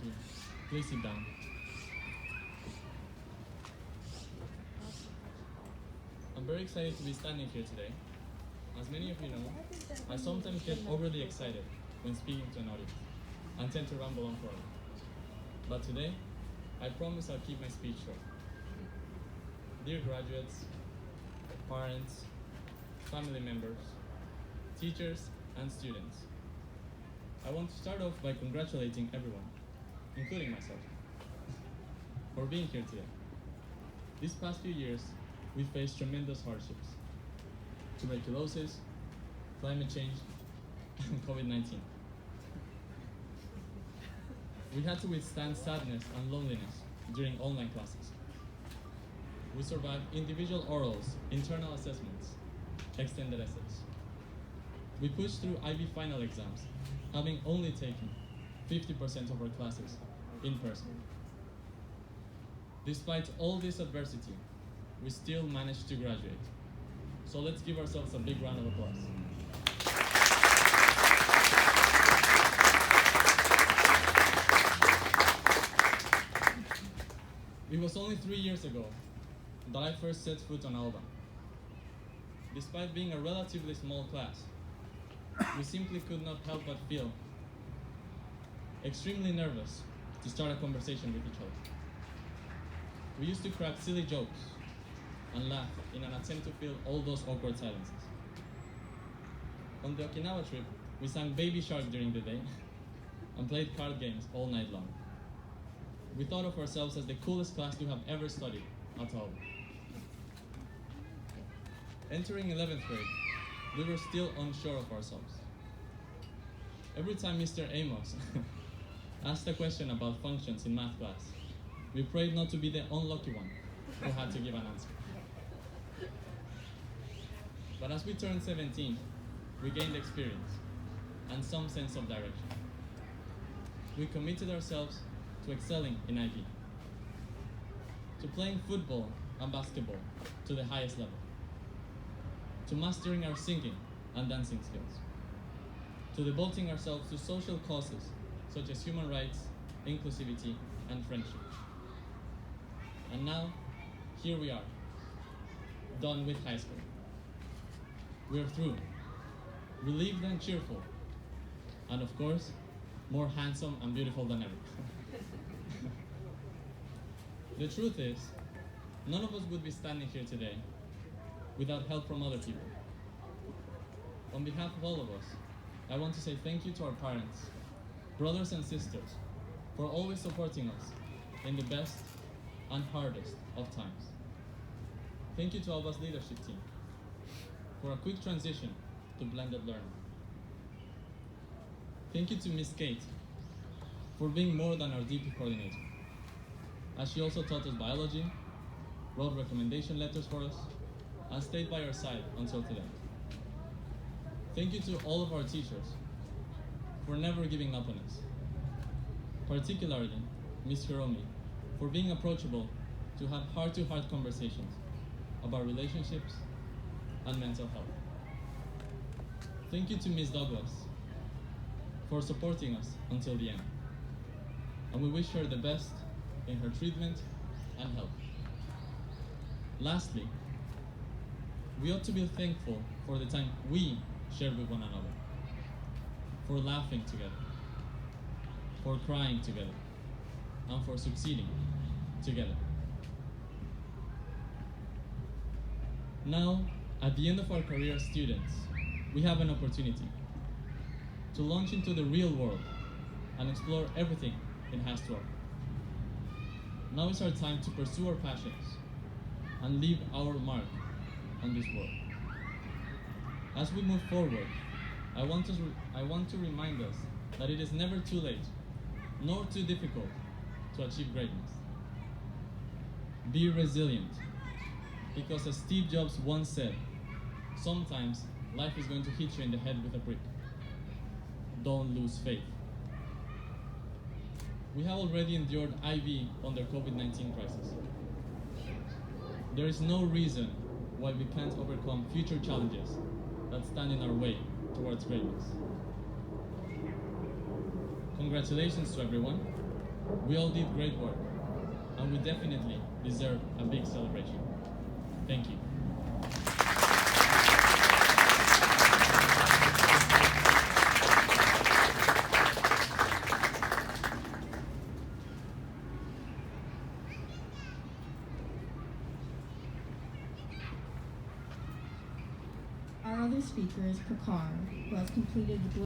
to please sit down. I'm very excited to be standing here today. As many of you know, I sometimes get overly excited when speaking to an audience and tend to ramble on forever. But today, I promise I'll keep my speech short. Dear graduates, parents, family members, teachers, and students, I want to start off by congratulating everyone, including myself, for being here today. These past few years, we faced tremendous hardships: tuberculosis, climate change, and COVID-19. We had to withstand sadness and loneliness during online classes. We survived individual orals, internal assessments, extended essays. We pushed through IB final exams, having only taken 50% of our classes in person. Despite all this adversity, we still managed to graduate. So let's give ourselves a big round of applause. It was only 3 years ago that I first set foot on Alba. Despite being a relatively small class, we simply could not help but feel extremely nervous to start a conversation with each other. We used to crack silly jokes and laugh in an attempt to fill all those awkward silences. On the Okinawa trip, we sang Baby Shark during the day and played card games all night long. We thought of ourselves as the coolest class to have ever studied at Alba. Entering 11th grade, we were still unsure of ourselves. Every time Mr. Amos asked a question about functions in math class, we prayed not to be the unlucky one who had to give an answer. But as we turned 17, we gained experience and some sense of direction. We committed ourselves to excelling in IB, to playing football and basketball to the highest level, to mastering our singing and dancing skills, to devoting ourselves to social causes such as human rights, inclusivity, and friendship. And now, here we are, done with high school. We're through, relieved and cheerful, and of course, more handsome and beautiful than ever. The truth is, none of us would be standing here today without help from other people. On behalf of all of us, I want to say thank you to our parents, brothers and sisters, for always supporting us in the best and hardest of times. Thank you to Alba's leadership team for a quick transition to blended learning. Thank you to Miss Kate for being more than our DP coordinator, as she also taught us biology, wrote recommendation letters for us, and stayed by our side until today. Thank you to all of our teachers for never giving up on us, particularly Ms. Hiromi for being approachable to have heart-to-heart conversations about relationships and mental health. Thank you to Ms. Douglas for supporting us until the end, and we wish her the best in her treatment and health. Lastly, we ought to be thankful for the time we shared with one another, for laughing together, for crying together, and for succeeding together. Now, at the end of our career as students, we have an opportunity to launch into the real world and explore everything it has to offer. Now is our time to pursue our passions and leave our mark on this world. As we move forward, I want to remind us that it is never too late, nor too difficult to achieve greatness. Be resilient, because as Steve Jobs once said, sometimes life is going to hit you in the head with a brick. Don't lose faith. We have already endured IB under COVID-19 crisis. There is no reason why we can't overcome future challenges that stand in our way towards greatness. Congratulations to everyone, We all did great work, and we definitely deserve a big celebration. Thank you. Our other speaker is Prakar, who has completed the